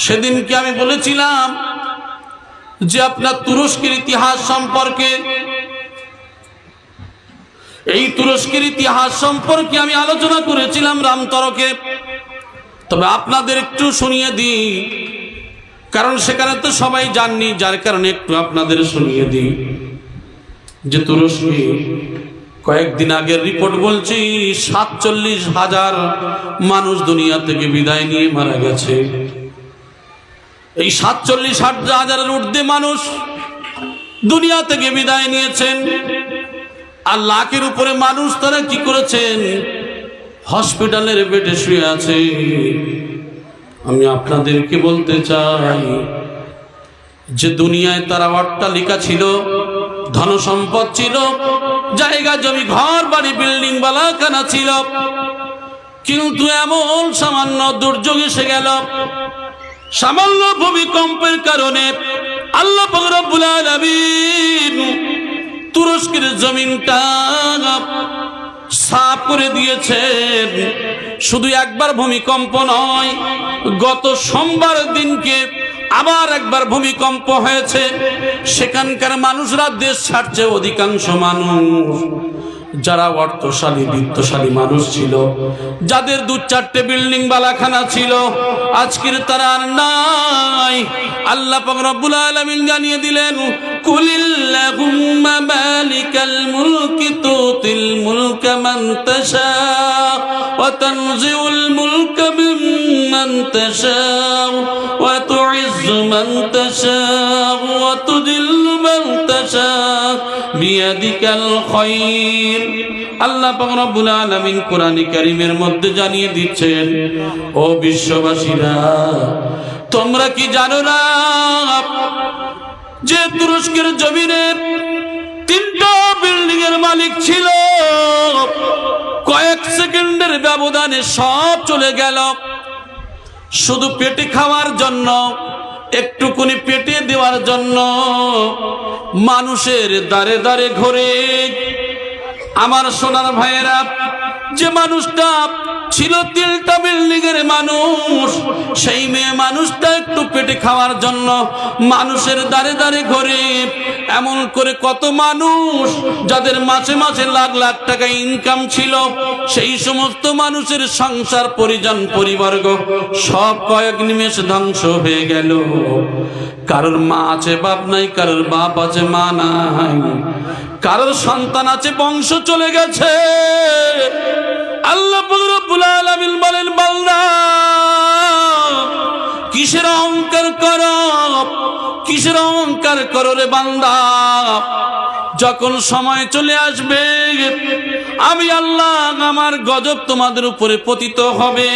সেদিনকে আমি বলেছিলাম যে আপনার তুরস্কের ইতিহাস সম্পর্কে, এই তুরস্কের ইতিহাস সম্পর্কে আমি আলোচনা করেছিলাম রামতরকে। তবে আপনাদের একটু শুনিয়ে দিই, কারণ সেখানে তো সবাই জাননি, যার কারণে একটু আপনাদের শুনিয়ে দিই যে তুরস্কে কয়েকদিন আগের রিপোর্ট বলছি 47,000 মানুষ দুনিয়া থেকে বিদায় নিয়ে মারা গেছে। এই 47,000-এর ঊর্ধ্বে মানুষ দুনিয়া থেকে বিদায় নিয়েছেন। আর লাখের উপরে মানুষ তারা কি করেছেন? হসপিটালের বেডে শুয়ে আছে। আমি আপনাদেরকে বলতে চাই যে দুনিয়ায় তারা অট্টালিকা ছিল, ধন সম্পদ ছিল, জায়গা জমি ঘর বাড়ি বিল্ডিং বালাখানা ছিল, কিন্তু এমন সামান্য দুর্যোগ এসে গেল, সামান্য ভূমিকম্পের কারণে আল্লাহ পাক রব্বুল আলামিন তুরস্কের জমিনটা সাফ করে দিয়েছেন। শুধু একবার ভূমিকম্প নয়, গত সোমবার দিনকে আবার একবার ভূমিকম্প হয়েছে। সেখানকার মানুষরা দেশ ছাড়ছে। অধিকাংশ মানুষ যারা অর্থশালী বিত্তশালী মানুষ ছিল, যাদের 2-4টে বিল্ডিং বালাখানা ছিল, আজকের তারা আর নাই। আল্লাহ পাক রব্বুল আলামিন জানিয়ে দিলেন, কুলিল্লাহুম্মা মালিকাল মুলকি তুতিল মুলকা মান তাশা ওয়া তানজিউল মুলকা মিম্মান তাশা ওয়া তুইজ্জু মান তাশা ওয়া তুযিল্লু মান তাশা বিয়াদিকাল খায়র। আল্লাহ পাক রব্বুল আলামিন কোরআনে কারীমের মধ্যে জানিয়ে দিচ্ছেন, ও বিশ্ববাসীরা, তোমরা কি জানো না যে তুরস্কের জমিনে 3টা বিল্ডিং এর মালিক ছিল, কয়েক সেকেন্ডের ব্যবধানে সব চলে গেল। শুধু পেটে খাওয়ার জন্য, একটুকুনি পেটে দেওয়ার জন্য মানুষের দাঁড়ে দাঁড়ে ঘরে। আমার সোনার ভাইয়েরা, যে মানুষটা ছিল 3টা বিল্ডিং এর মানুষ, সেই মেয়ে মানুষটা একটু পেটে খাওয়ার জন্য মানুষের দাঁড়ে দাঁড়ে ঘরে। এমন করে কত মানুষ যাদের মাসে মাসে লাখ লাখ টাকা ইনকাম ছিল, সেই সমস্ত মানুষের সংসার পরিজন পরিবর্গ সব কয়েক নিমেষে ধ্বংস হয়ে গেল। কারোর মা আছে বাপ নাই, কারোর বাপ আছে মা নাই, কারোর সন্তান আছে বংশ চলে গেছে। আল্লাহ পাক রব্বুল আলামিন বলেন, বান্দা কিসের অহংকার করো, কিসের অহংকার করো রে বান্দা? যখন সময় চলে আসবে আমি আল্লাহ আমার গজব তোমাদের উপরে পতিত হবে,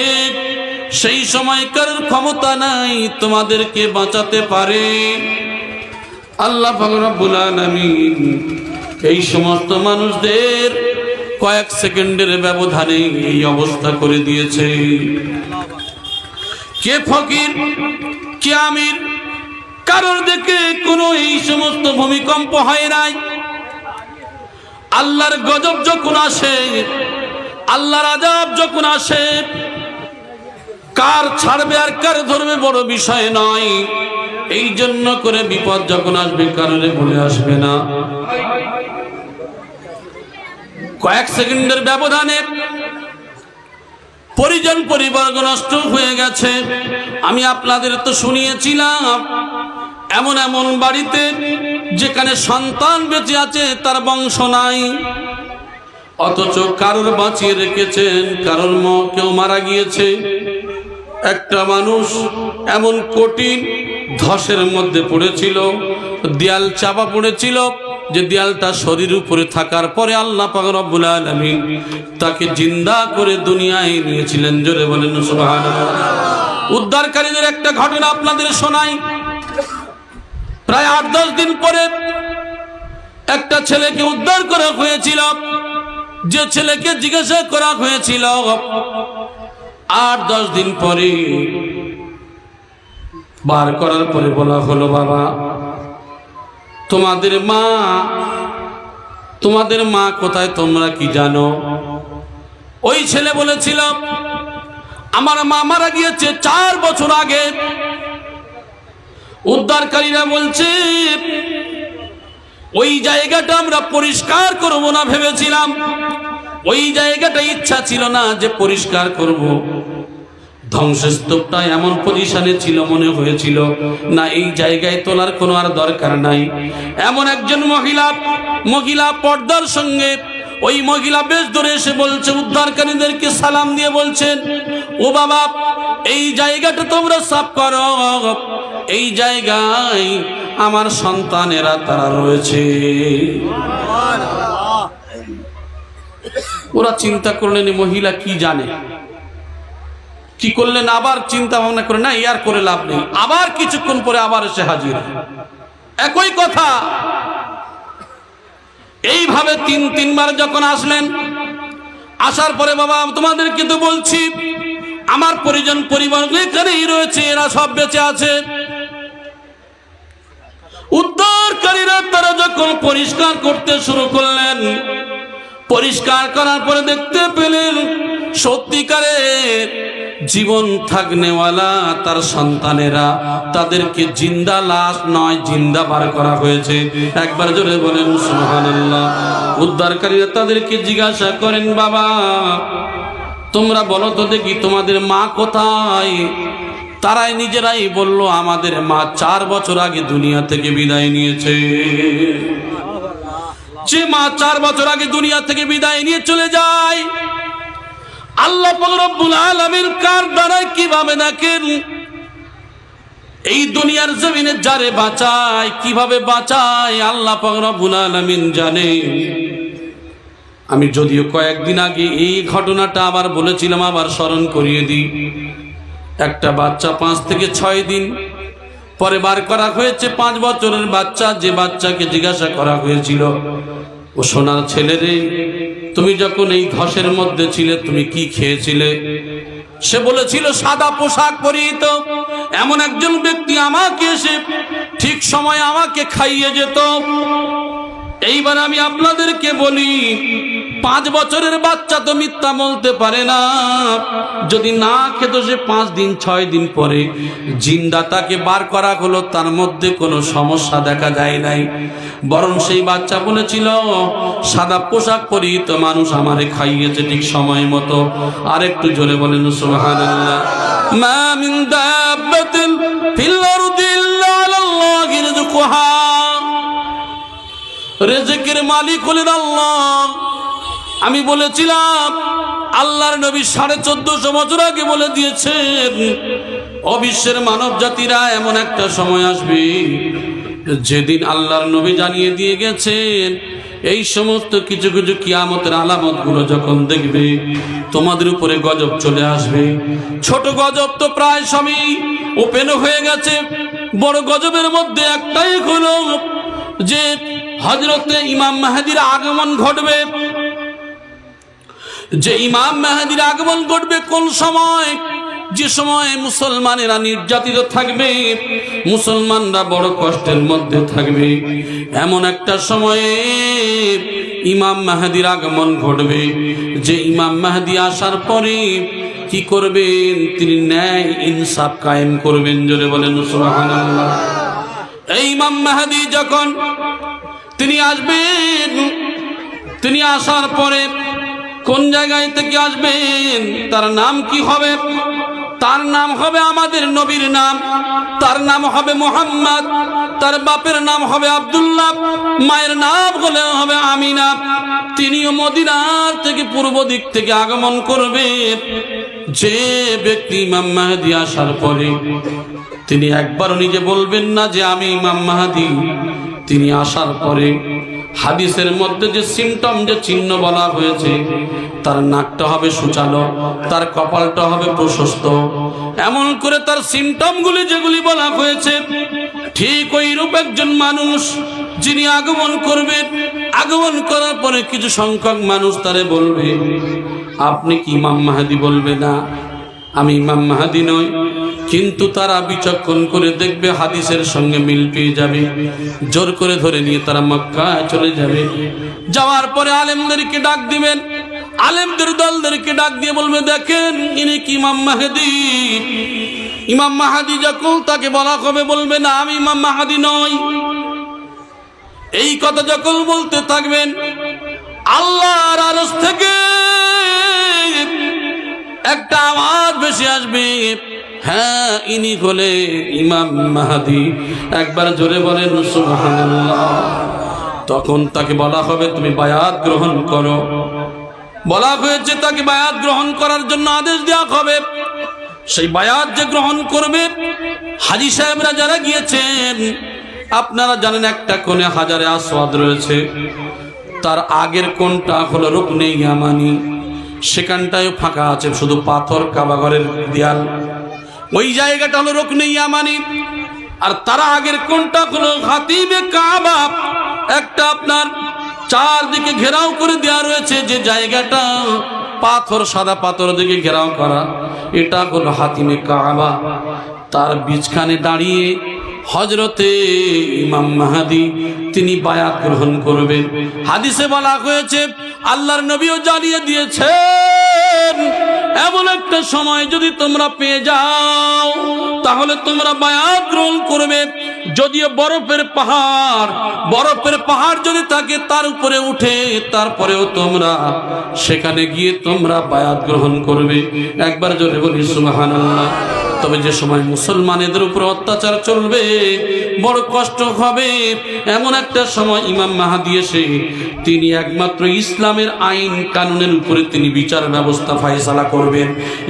সেই সময় কারোর ক্ষমতা নাই তোমাদেরকে বাঁচাতে পারে। আল্লাহ পাক রব্বুল আলামিন এই সমস্ত মানুষদের কয়েক সেকেন্ডের ব্যবধানে এই অবস্থা করে দিয়েছে। কে ফকির, কে আমির, কারোর দেখে কোনো এই সমস্ত ভূমিকম্প হয় নাই। আল্লাহর গজব যখন আসে, আল্লাহর আযাব যখন আসে, কার ছাড়বে আর কার ধরবে বড় বিষয় নয়। এই জন্য করে বিপদ যখন আসবে কারোরে বলে আসবে না। কয়েক সেকেন্ডের ব্যবধানে পরিজন পরিবর্গ নষ্ট হয়ে গেছে। আমি আপনাদের তো শুনিয়েছিলাম এমন এমন বাড়িতে যেখানে সন্তান বেঁচে আছে তার বংশ নাই, অথচ কারোর বাঁচিয়ে রেখেছেন, কারোর কেউ মারা গিয়েছে। একটা মানুষ এমন কঠিন ধসের মধ্যে পড়েছিল, দেয়াল চাপা পড়েছিল, যে দেয়ালটা শরীর উপরে থাকার পরে আল্লাহ পাক রব্বুল আলামিন তাকে জিন্দা করে দুনিয়ায় নিয়েছিলেন। জোরে বলেন সুবহানাল্লাহ। উদ্ধারকারীদের একটা ঘটনা আপনাদের শোনাই। প্রায় 8-10 দিন পরে একটা ছেলেকে উদ্ধার করা হয়েছিল। যে ছেলেকে জিজ্ঞাসা করা হয়েছিল 8-10 দিন পরে বার করার পরে বলা হলো, বাবা তোমাদের মা কোথায়, তোমরা কি জানো? ওই ছেলে বলেছিল, আমার মা মারা গিয়েছে 4 বছর আগে। উদ্ধারকারীরা বলছে ওই জায়গাটা আমরা পরিষ্কার করব না ভেবেছিলাম, ওই জায়গাটা ইচ্ছা ছিল না যে পরিষ্কার করব। ধ্বংসস্তূপটা এমন পজিশনে ছিল, মনে হয়েছিল না এই জায়গায় তোলার কোনো আর দরকার নাই। এমন একজন মহিলা পর্দার সঙ্গে, ওই মহিলা বেশ ধরে এসে বলছে, উদ্ধারকারীদেরকে সালাম দিয়ে বলছেন, ও বাবা এই জায়গাটা তোমরা সাফ করো, এই জায়গায় আমার সন্তানেরা তারা রয়েছে। ওরা চিন্তা করলেন মহিলা কি জানে, কি করলেন, আবার চিন্তা ভাবনা করে না ইয়ার করে লাভ নেই। আবার কিছুক্ষণ পরে আবার এসে হাজির, একই কথা। এইভাবে তিনবার যখন আসলেন, আসার পরে বাবা তোমাদেরকে তো বলছি আমার পরিবার এখানেই রয়েছে, এরা সব বেঁচে আছে। উদ্ধারকারীরা তারা যখন পরিষ্কার করতে শুরু করলেন, পরিষ্কার করার পরে দেখতে পেলেন সত্যিকারের জীবন থাকনেওয়ালা তার সন্তানেরা, তাদেরকে জিন্দা লাশ নয় জিন্দা বার করা হয়েছে। একবার জোরে বলেন সুবহানাল্লাহ। উদ্ধারকারীরা তাদেরকে জিজ্ঞাসা করেন, বাবা তোমরা বলো তো দেখি তোমাদের মা কোথায়? তারাই নিজেরাই বলল, আমাদের মা 4 বছর আগে দুনিয়া থেকে বিদায় নিয়েছে। যে মা 4 বছর আগে দুনিয়া থেকে বিদায় নিয়ে চলে যায়, আল্লাহ পাক রব্বুল আলামিন কার দ্বারা কিভাবে দেখেন এই দুনিয়ার জমিনে যারে বাঁচায়, কিভাবে বাঁচায় আল্লাহ পাক রব্বুল আলামিন জানে। আমি যদিও কয়েকদিন আগে এই ঘটনাটা আবার বলেছিলাম, আবার স্মরণ করিয়ে দিই। একটা বাচ্চা 5 থেকে 6 দিন পরে বার করা হয়েছে, 5 বছরের বাচ্চা। যে বাচ্চাকে জিজ্ঞাসা করা হয়েছিল, ও সোনার ছেলে রে, তুমি যখন এই ধসের মধ্যে ছিলে তুমি কি খেয়েছিলে? সে বলেছিল সাদা পোশাক পরিহিত এমন একজন ব্যক্তি আমাকে এসে ঠিক সময় আমাকে খাইয়ে যেত। এইবার আমি আপনাদেরকে বলি, 5 বছরের বাচ্চা তো মিথ্যা বলতে পারে না। যদি না খেত সে 5 দিন 6 দিন পরে জিন্দা তাকে বার করা হলো, তার মধ্যে কোনো সমস্যা দেখা যায় নাই। বরং সেই বাচ্চা বলেছিল সাদা পোশাক পরিহিত মানুষ আমারে খাইয়েছে ঠিক সময় মতো। আর একটু জোরে বলেন সুবহানাল্লাহ। মা মিন দাব্বাতিন ফিল আরদি ইল্লা আলাল্লাহি রিজকুহা। রিজকের মালিক হলেন আল্লাহ। আমি বলেছিলাম আল্লাহর নবী 1450 বছর আগে বলে দিয়েছেন, অবিশ্বের মানব জাতিরা এমন একটা সময় আসবে যেদিন আল্লাহর নবী জানিয়ে দিয়ে গেছেন, এই সমস্ত কিছু কিছু কিয়ামতের আলামত গুলো যখন দেখবে তোমাদের উপরে গজব চলে আসবে। ছোট গজব তো প্রায় সবই ওপেন হয়ে গেছে, বড় গজবের মধ্যে একটাই হলো যে হযরতে ইমাম মেহেদীর আগমন ঘটবে। যে ইমাম মেহেদীর আগমন ঘটবে কোন সময়? যে সময় মুসলমানেরা নির্যাতিত থাকবে, মুসলমানরা বড় কষ্টের মধ্যে থাকবে, এমন একটা সময়ে ইমাম মেহেদীর আগমন ঘটবে। যে ইমাম মেহেদী আসার পরে কি করবেন? তিনি ন্যায় ইনসাফ কায়েম করবেন। জোরে বলেন সুবহানাল্লাহ। এই ইমাম মেহেদী যখন তিনি আসবেন, তিনি আসার পরে কোন জায়গায় থেকে আসবেন? তার নাম কি হবে? তার নাম হবে আমাদের নবীর নাম, তার নাম হবে মুহাম্মদ, তার বাপের নাম হবে আব্দুল্লাহ, মায়ের নাম হলে হবে আমিনা। তিনিও মদিনার থেকে পূর্ব দিক থেকে আগমন করবেন। যে ব্যক্তি ইমাম মেহেদী আসার পরে তিনি একবারও নিজে বলবেন না যে আমি ইমাম মেহেদী। তিনি আসার পরে হাদিসের মধ্যে যে সিমটম, যে চিহ্ন বলা হয়েছে, তার নাকটা হবে সূচালো, তার কপালটা হবে প্রশস্ত, এমন করে তার সিমটম গুলি যেগুলি বলা হয়েছে, ঠিক ওই রূপ একজন মানুষ যিনি আগমন করবেন। আগমন করার পরে কিছু সংখ্যক মানুষ তারে বলবে, আপনি কি ইমাম মেহেদী? বলবে না, আমি ইমাম মেহেদী নই। কিন্তু তারা বিচক্ষণ করে দেখবে হাদিসের সঙ্গে মিল পেয়ে যাবে, জোর করে ধরে নিয়ে তারা মক্কায় চলে যাবে। যাওয়ার পরে আলেমদেরকে ডাক দিবেন, আলেমদের দলদেরকে ডাক দিয়ে বলবে, দেখেন ইনি কি ইমাম মেহেদী, ইমাম মাহাদি যখন তাকে বলা হবে, বলবে না আমি ইমাম মাহাদি নই। এই কথা যখন বলতে থাকবেন, আল্লাহর আরশ থেকে একটা আওয়াজ ভেসে আসবে, হ্যাঁ ইনি হলে ইমাম মাহাদি। একবার জোরে বলেন সুবহানাল্লাহ। তখন তাকে বলা হবে তুমি বায়াত গ্রহণ করো। বলা হয়েছে তাকে বায়াত গ্রহণ করার জন্য আদেশ দেওয়া হবে। সেই বায়াত যে গ্রহণ করবে, হাজী সাহেবরা যারা গিয়েছেন, আপনারা জানেন একটা কোণে হাজারে আসওয়াদ রয়েছে, তার আগের কোণটা হলো রুকনে ইয়ামানি, সেখানটায় ফাঁকা আছে, শুধু পাথর, কাবাঘরের দেয়াল, ওই জায়গাটা হলো রুকনে ইয়ামানি। আর তার আগের কোণটা হলো খাতিবে কাবা, একটা আপনার চারদিকে ঘেরাও করে দেওয়া রয়েছে, যে জায়গাটা পাথর, সাদা পাথর দিকে ঘেরাও করা, এটা হলো হাতিমে কাবা। তার বীজখানে দাঁড়িয়ে হযরতে ইমাম মাহাদি তিনি বায়াত গ্রহণ করবেন। হাদিসে বলা হয়েছে, আল্লাহর নবীও জানিয়ে দিয়েছেন, এমন একটা সময় যদি তোমরা পেয়ে যাও তাহলে তোমরা বায়াত গ্রহণ করবে। যদিও বরফের পাহাড় যদি থাকে তার উপরে উঠে, তারপরেও তোমরা সেখানে গিয়ে তোমরা বায়াত গ্রহণ করবে। একবার জোরে বলি সুবহানাল্লাহ। তবে যে সময় মুসলমানদের উপর অত্যাচার চলবে, বড় কষ্ট হবে, এমন একটা সময় ইমাম মাহাদি এসে তিনি একমাত্র ইসলামের আইন কানুনের উপরে তিনি বিচার ব্যবস্থা ফায়সালা করবেন।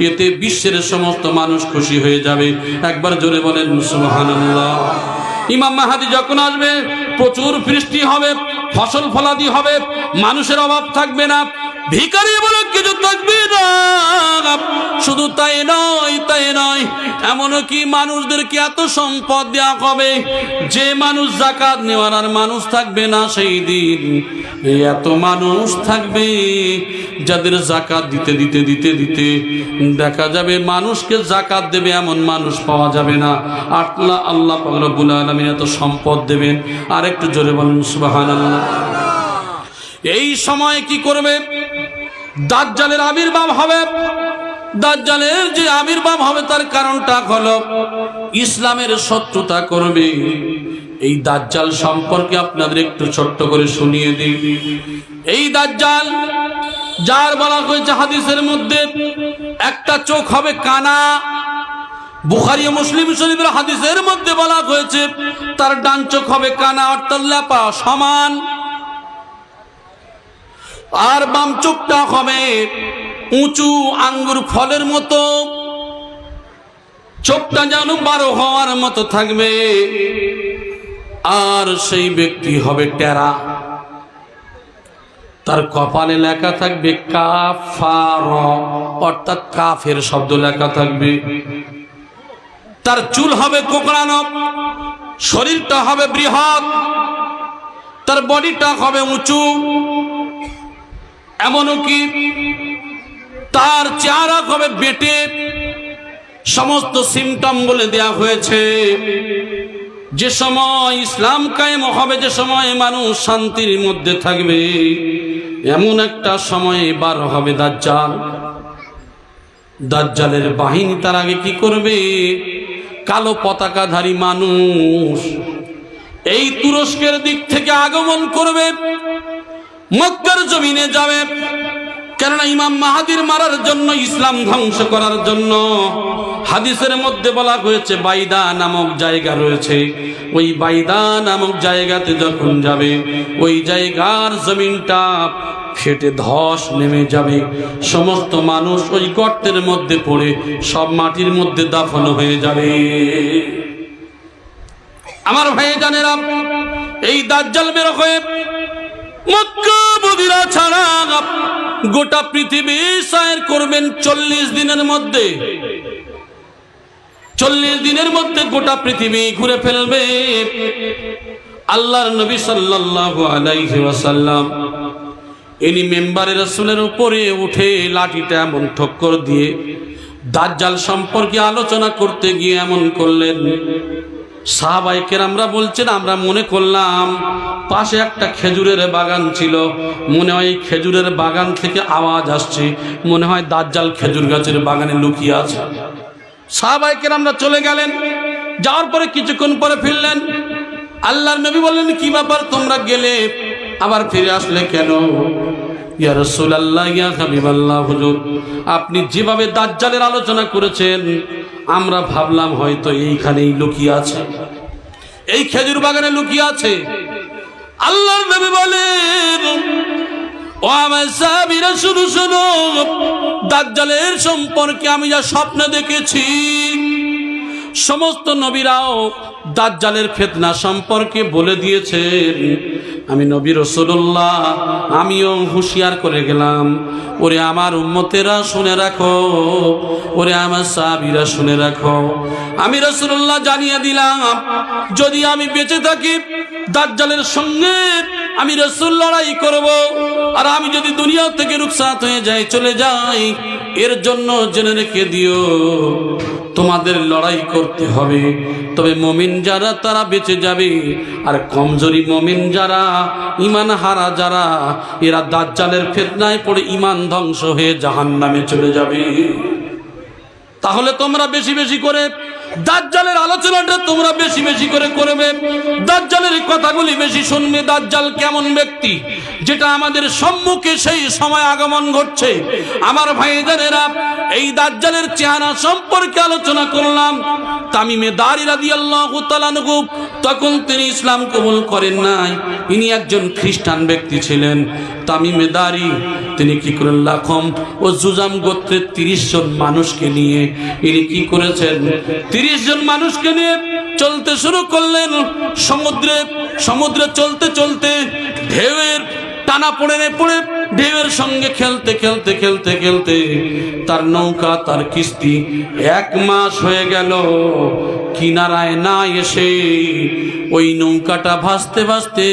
এতে বিশ্বের সমস্ত মানুষ খুশি হয়ে যাবে। একবার জোরে বলেন সুবহানাল্লাহ। ইমাম মাহাদি যখন আসবে, প্রচুর বৃষ্টি হবে, ফসল ফলাদি হবে, মানুষের অভাব থাকবে না, ভিখারি বলে কিছু থাকবে না। শুধু তাই নয়, এমনকি মানুষদেরকে এত সম্পদ দেওয়া হবে, যে মানুষ যাকাত নেওয়ার আর মানুষ থাকবে না। সেই দিন এত মানুষ থাকবে, যাদের যাকাত দিতে দিতে দিতে দিতে দেখা যাবে মানুষকে যাকাত দেবে এমন মানুষ পাওয়া যাবে না। আল্লাহ পাক রব্বুল আলামিন এত সম্পদ দেবেন। আর একটু জোরে বলুন সুবহানাল্লাহ। এই সময় কি করবে? দাজ্জালের আবির্ভাব হবে। দাজ্জালের যে আবির্ভাব হবে তার কারণটা হলো ইসলামের শত্রুতা করবে। এই দাজ্জাল সম্পর্কে আপনাদের একটু ছোট্ট করে শুনিয়ে দিই। এই দাজ্জাল, যার বলা হয়েছে হাদিসের মধ্যে একটা চোখ হবে কানা, বুখারী ও মুসলিম শরীফের হাদিসের মধ্যে বলা হয়েছে তার ডান চোখ হবে কানা, অর্থাৎ লেপা সমান, আর বাম চোখটা হবে উঁচু আঙ্গুর ফলের মতো, চোখটা যেন 12 হওয়ার মতো থাকবে। আর সেই ব্যক্তি হবে টেরা, তার কপালে লেখা থাকবে কাফার, অর্থাৎ কাফের শব্দ লেখা থাকবে। তার চুল হবে কোঁকড়ানো, শরীরটা হবে বৃহৎ, তার বডিটা হবে উঁচু, এমনকি তার চেহারা হবে বেটে। সমস্ত সিমটম বলে দেয়া হয়েছে। যে সময় ইসলাম কায়েম হবে, যে সময় মানুষ শান্তির মধ্যে থাকবে, এমন একটা সময় বার হবে দাজ্জাল। দাজ্জালের বাহিনী তার আগে কি করবে? কালো পতাকাধারী মানুষ এই তুরস্কের দিক থেকে আগমন করবে, মক্কার জমিনে যাবে। কেননা ইমাম মাহাদির মারার জন্য, ইসলাম ধ্বংস করার জন্য হাদিসের মধ্যে বলা হয়েছে বাইদা নামক জায়গা রয়েছে। ওই বাইদা নামক জায়গাতে যখন যাবে, ওই জায়গার জমিনটা ফেটে ধস নেমে যাবে। সমস্ত মানুষ ওই গর্তের মধ্যে পড়ে সব মাটির মধ্যে দাফন হয়ে যাবে। আমার ভাইজানেরা, এই দাজ্জাল বের হয়ে মক্কা মদিনা ছাড়া গোটা পৃথিবী সয়র করবেন 40 দিনের মধ্যে। 40 দিনের মধ্যে গোটা পৃথিবী ঘুরে ফেলবে। আল্লাহর নবী সাল্লাল্লাহু আলাইহি ওয়াসাল্লাম ইনি মেম্বারে রাসূলের উপরে উঠে লাঠিটা এমন ঠক্কর দিয়ে দাজ্জাল সম্পর্কে আলোচনা করতে গিয়ে এমন করলেন, সাহাবায়ে কেরামরা বলছেন আমরা মনে করলাম পাশে একটা খেজুরের বাগান ছিল, মনে হয় খেজুরের বাগান থেকে আওয়াজ আসছে, মনে হয় দাজ্জাল খেজুর গাছের বাগানে লুকিয়ে আছে। সাহাবায়ে কেরামরা চলে গেলেন, যাওয়ার পরে কিছুক্ষণ পরে ফিরলেন। আল্লাহর নবী বললেন, কি ব্যাপার তোমরা গেলে আবার ফিরে আসলে কেন? ইয়া রাসূলুল্লাহ, ইয়া হাবিবাল্লাহ, হুজুর আপনি যেভাবে দাজ্জালের আলোচনা করেছেন আমরা ভাবলাম হয়তো এইখানেই লুকিয়ে আছে, এই খেজুর বাগানে লুকিয়ে আছে। আল্লাহর নবী বলেন, ও আমার সাহাবীরা শুনো শুনো, দাজ্জালের সম্পর্কে আমি যা স্বপ্ন দেখেছি, সমস্ত নবীরাও দাজ্জালের ফিতনা সম্পর্কে বলে দিয়েছেন। আমি নবী রাসূলুল্লাহ আমিও হুঁশিয়ার করে গেলাম, ওরে আমার উম্মতেরা শুনে রাখো, ওরে আমার সাহাবীরা শুনে রাখো। আমি রাসূলুল্লাহ জানিয়ে দিলাম, যদি আমি বেঁচে থাকি দাজ্জালের সঙ্গে আমি রাসূল লড়াই করব, আর আমি যদি দুনিয়া থেকে রুখসাত হয়ে যাই, চলে যাই, এর জন্য জেনে রেখে দিও তোমাদের লড়াই করতে হবে। তবে মুমিন যারা তারা বেঁচে যাবে, আর কমজোরি মুমিন যারা, ঈমান হারা যারা, এরা দাজ্জালের ফিতনায় পড়ে ঈমান ধ্বংস হয়ে জাহান্নামে চলে যাবে। তাহলে তোমরা বেশি বেশি করে দাজ্জালের আলোচনাটা তোমরা বেশি বেশি করে করবে, দাজ্জালের কথাগুলি বেশি শুনবে। দাজ্জাল কেমন ব্যক্তি, যেটা আমাদের সম্মুখে সেই সময় আগমন ঘটছে। আমার ভাইজানেরা, এই দাজ্জালের চেহারা সম্পর্কে আলোচনা করলাম। তামিমে দারি রাদিয়াল্লাহু তাআলা আনহু, তখন তিনি ইসলাম কবুল করেন নাই, ইনি একজন খ্রিস্টান ব্যক্তি ছিলেন। তামিমে দারি তিনি কি করেন, লাখম ও জুজাম গোত্রের 30 জন মানুষকে নিয়ে ইনি কি করেছেন, 30 জন মানুষকে নিয়ে চলতে শুরু করলেন সমুদ্রে। সমুদ্রে চলতে চলতে ঢেউয়ের টানা পড়ে ঢেউয়ের সঙ্গে খেলতে খেলতে খেলতে খেলতে তার নৌকা, তার কিস্তি 1 মাস হয়ে গেল কিনারায় না এসে। ওই নৌকাটা ভাসতে ভাসতে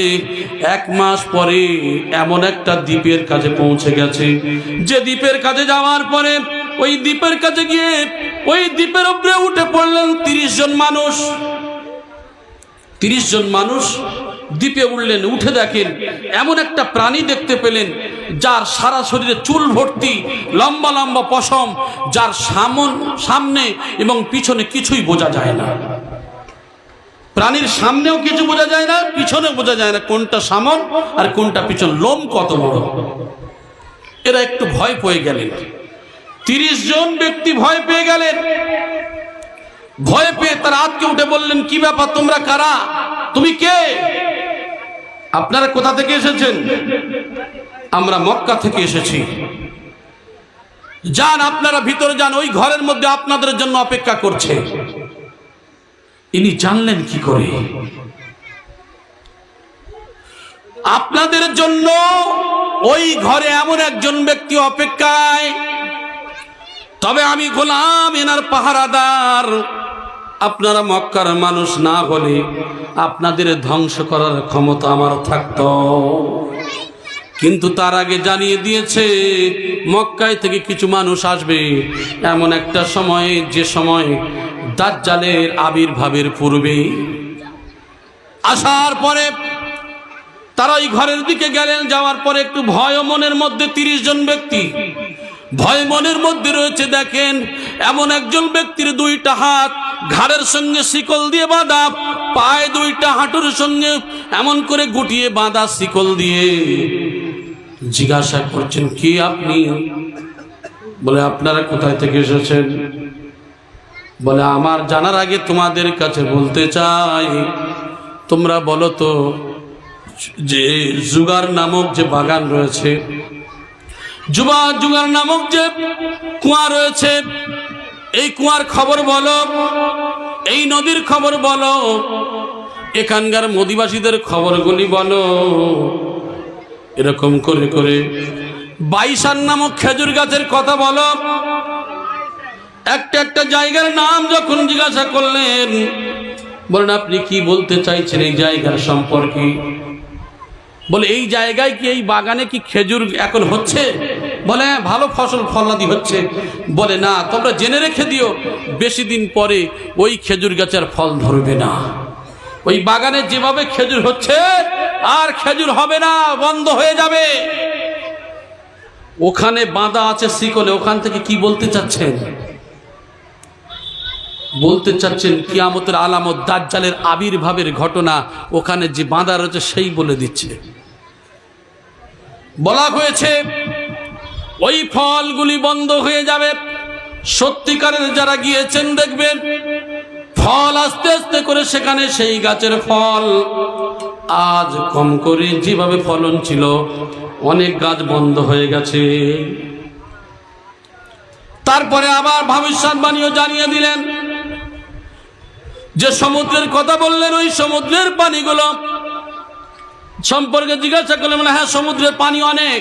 1 মাস পরে এমন একটা দ্বীপের কাছে পৌঁছে গেছে, যে দ্বীপের কাছে যাওয়ার পরে ওই দ্বীপের কাছে গিয়ে ওই দ্বীপের উপরে উঠে পড়লেন 30 জন মানুষ। 30 জন মানুষ দ্বীপে উঠলেন, উঠে দেখেন এমন একটা প্রাণী দেখতে পেলেন, যার সারা শরীরে চুল ভর্তি, লম্বা লম্বা পশম, যার সামনে এবং পিছনে কিছুই বোঝা যায় না। প্রাণীর সামনেও কিছু বোঝা যায় না, পিছনেও বোঝা যায় না কোনটা সামন আর কোনটা পিছন, লোম কত বড়। এরা একটু ভয় পেয়ে গেলেন, 30 জন ব্যক্তি ভয় পেয়ে গেলেন। ভয় পেয়ে তারা আজকে উঠে বললেন, কি ব্যাপার, তোমরা কারা, তুমি কে, আপনারা কোথা থেকে এসেছেন? আমরা মক্কা থেকে এসেছি। যান, আপনারা ভিতরে যান, ওই ঘরের মধ্যে আপনাদের জন্য অপেক্ষা করছে। ইনি জানলেন কি করে আপনাদের জন্য ওই ঘরে এমন একজন ব্যক্তি অপেক্ষায়? তবে আমি গোলাম, এনার পাহারাদার। আপনারা মক্কার মানুষ না হলে আপনাদের ধ্বংস করার ক্ষমতা আমার থাকত, কিন্তু তার আগে জানিয়ে দিয়েছে মক্কায় থেকে কিছু মানুষ আসবে এমন একটা সময়ে, যে সময় দাজ্জালের আবির্ভাবের পূর্বে। আসার পরে তারা ওই ঘরের দিকে গেলেন, যাওয়ার পরে একটু ভয় মনের মধ্যে, 30 জন ব্যক্তি ভয় মনের মধ্যে রয়েছে। দেখেন এমন একজন ব্যক্তির 2টা হাত ঘাড়ের সঙ্গে শিকল দিয়ে বাঁধা, পায়ে 2টা হাঁটুর সঙ্গে এমন করে গুটিয়ে বাঁধা শিকল দিয়ে। জিজ্ঞাসা করছেন, কি আপনি? বলে, আপনারা কোথায় থেকে এসেছেন? বলে, আমার জানার আগে তোমাদের কাছে বলতে চাই, তোমরা বলো তো, যে জুগার নামক যে বাগান রয়েছে, জুগার নামক যে কুয়া রয়েছে, এই কুয়ার খবর বলো, এই নদীর খবর বলো, এখানকার অধিবাসীদের খবরগুলি বলো। এরকম করে করে বাইশান নামক খেজুর গাছের কথা বলো। একটা একটা জায়গার নাম যখন জিজ্ঞাসা করলেন, বলেন আপনি কি বলতে চাইছেন এই জায়গার সম্পর্কে? বলে, এই জায়গায় কি, এই বাগানে কি খেজুর এখন হচ্ছে? বলে, ভালো ফসল ফলাদি হচ্ছে। বলে, না, তোমরা জেনে রেখে দিও, বেশি দিন পরে ওই খেজুর গাছের ফল ধরবে না। ওই বাগানে যেভাবে খেজুর হচ্ছে আর খেজুর হবে না, বন্ধ হয়ে যাবে। ওখানে বাঁধা আছে শিকলে, ওখান থেকে কি বলতে চাচ্ছেন? বলতে চাচ্ছেন কিয়ামতের আলামত দাজ্জালের আবির্ভাবের ঘটনা ওখানে যে বাঁধা রয়েছে সেই বলে দিচ্ছে। বলা হয়েছে ওই ফলগুলি বন্ধ হয়ে যাবে। সত্যিকারের যারা গিয়েছেন দেখবেন ফল আস্তে আস্তে করে সেখানে সেই গাছের ফল আজ কম করে যেভাবে ফলন ছিল অনেক গাছ বন্ধ হয়ে গেছে। তারপরে আবার ভবিষ্যৎবাণীও জানিয়ে দিলেন যে সমুদ্রের কথা বললেন, ওই সমুদ্রের পানিগুলো সম্পর্কে জিজ্ঞাসা করলেন, হ্যাঁ সমুদ্রের পানি অনেক,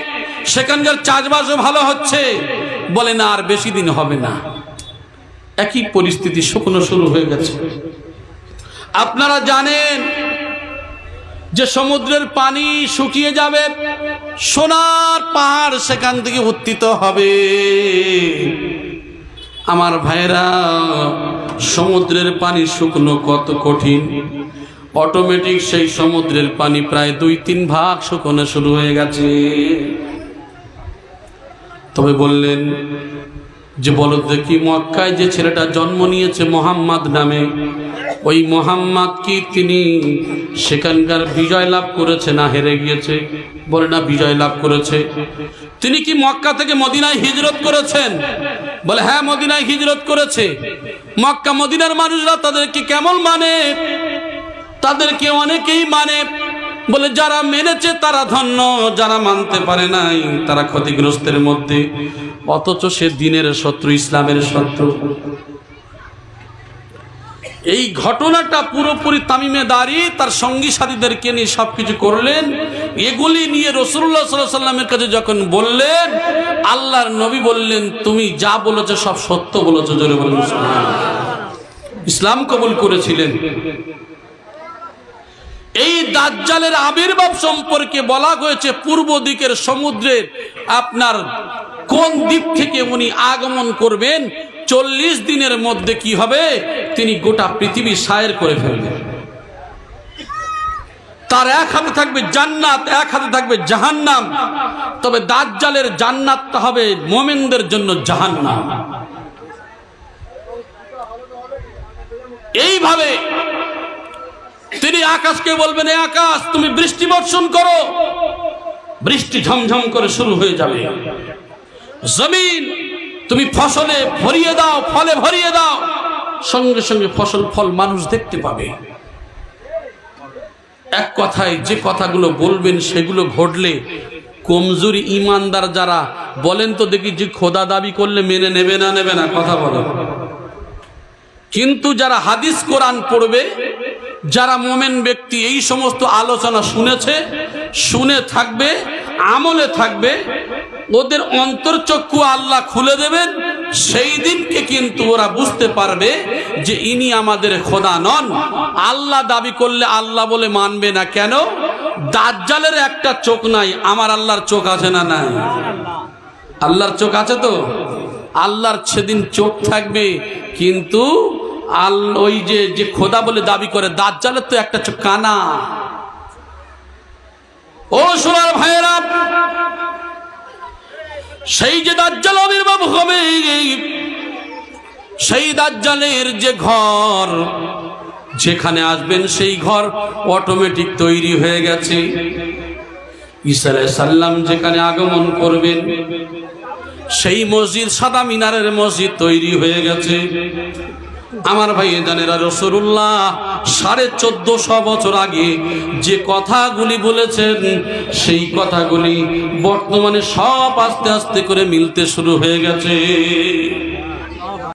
সেখানকার চাষবাসও ভালো হচ্ছে। বলে না, আর বেশি দিন হবে না, একই পরিস্থিতি শুকনো শুরু হয়ে গেছে। আপনারা জানেন যে সমুদ্রের পানি শুকিয়ে যাবে, সোনার পাহাড় সেখান থেকে উত্থিত হবে। আমার ভাইরা, সমুদ্রের পানি শুকনো কত কঠিন, অটোমেটিক সেই সমুদ্রের পানি প্রায় 2-3 ভাগ শুকনো শুরু হয়ে গেছে। তবে বললেন যে বলো দেখি, মক্কায় যে ছেলেটা জন্ম নিয়েছে মোহাম্মদ নামে, ওই মোহাম্মদ কি তিনি সেখানকার বিজয় লাভ করেছে না হেরে গিয়েছে? বলে না, বিজয় লাভ করেছে। তিনি কি মক্কা থেকে মদিনায় হিজরত করেছেন? বলে হ্যাঁ, মদিনায় হিজরত করেছে। মক্কা মদিনার মানুষরা তাদেরকে কেমন মানে? তাদেরকে অনেকেই মানে। বলে যারা মেনেছে তারা ধন্য, যারা মানতে পারে নাই তারা ক্ষতিগ্রস্তের মধ্যে। অথচ সে দিনের শত্রু, ইসলামের শত্রু। এই ঘটনাটা পুরোপুরি তামিমে দাঁড়ি তার সঙ্গী সাথীদেরকে নিয়ে সবকিছু করলেন। এগুলি নিয়ে রাসূলুল্লাহ সাল্লাল্লাহু আলাইহি ওয়াসাল্লামের কাছে যখন বললেন, আল্লাহর নবী বললেন, তুমি যা বলেছো সব সত্য বলেছো। জোরে বলুন সুবহানাল্লাহ। ইসলাম কবুল করেছিলেন। এই দাজ্জালের আবির্ভাব সম্পর্কে বলা হয়েছে পূর্ব দিকের সমুদ্রের আপনার কোন দিক থেকে উনি আগমন করবেন, 40 দিনের মধ্যে কি হবে, তিনি গোটা পৃথিবী সায়ের করে ফেলবেন। তার এক হাতে থাকবে জান্নাত, এক হাতে থাকবে জাহান্নাম। তবে দাজ্জালের জান্নাতটা হবে মুমিনদের জন্য জাহান্নাম। এইভাবে তিনি আকাশকে বলবেন, এ আকাশ তুমি বৃষ্টি বর্ষণ করো। বৃষ্টি ঝমঝম করে শুরু হয়ে যাবে। জমিন তুমি ফসলে ভরিয়ে দাও, ফলে ভরিয়ে দাও। সঙ্গে সঙ্গে ফসল ফল মানুষ দেখতে পাবে। এক কথায় যে কথাগুলো বলবেন সেগুলো ঘটলে কমজোরি ইমানদার যারা বলেন তো দেখি, যে খোদা দাবি করলে মেনে নেবে না নেবে না, কথা বলো। কিন্তু যারা হাদিস কোরআন পড়বে, যারা মোমেন ব্যক্তি এই সমস্ত আলোচনা শুনেছে, শুনে থাকবে, আমলে থাকবে, ওদের অন্তর্চক্ষু আল্লাহ খুলে দেবেন। সেই দিনকে কিন্তু ওরা বুঝতে পারবে যে ইনি আমাদের খোদা নন। আল্লাহ দাবি করলে আল্লাহ বলে মানবে না। কেন? দাজ্জালের একটা চোখ নাই, আমার আল্লাহর চোখ আছে না নাই? আল্লাহর চোখ আছে তো। আল্লাহর সেদিন চোখ থাকবে, কিন্তু ওই যে খোদা বলে দাবি করে দাজ্জালের তো একটা চোখ কানা। ও সোনার ভাইয়েরা, সেই যে দাজ্জাল আবির্ভাব হবে, সেই দাজ্জালের যে ঘর যেখানে আসবেন, সেই ঘর অটোমেটিক তৈরি হয়ে গেছে। ঈসা আলাইহিস সালাম যেখানে আগমন করবেন, সেই মসজিদ সাদা মিনারের মসজিদ তৈরি হয়ে গেছে। আমার ভাই জানেরা, রাসূলুল্লাহ 1450 বছর আগে যে কথাগুলি বলেছেন, সেই কথাগুলি বর্তমানে সব আস্তে আস্তে করে মিলতে শুরু হয়ে গেছে।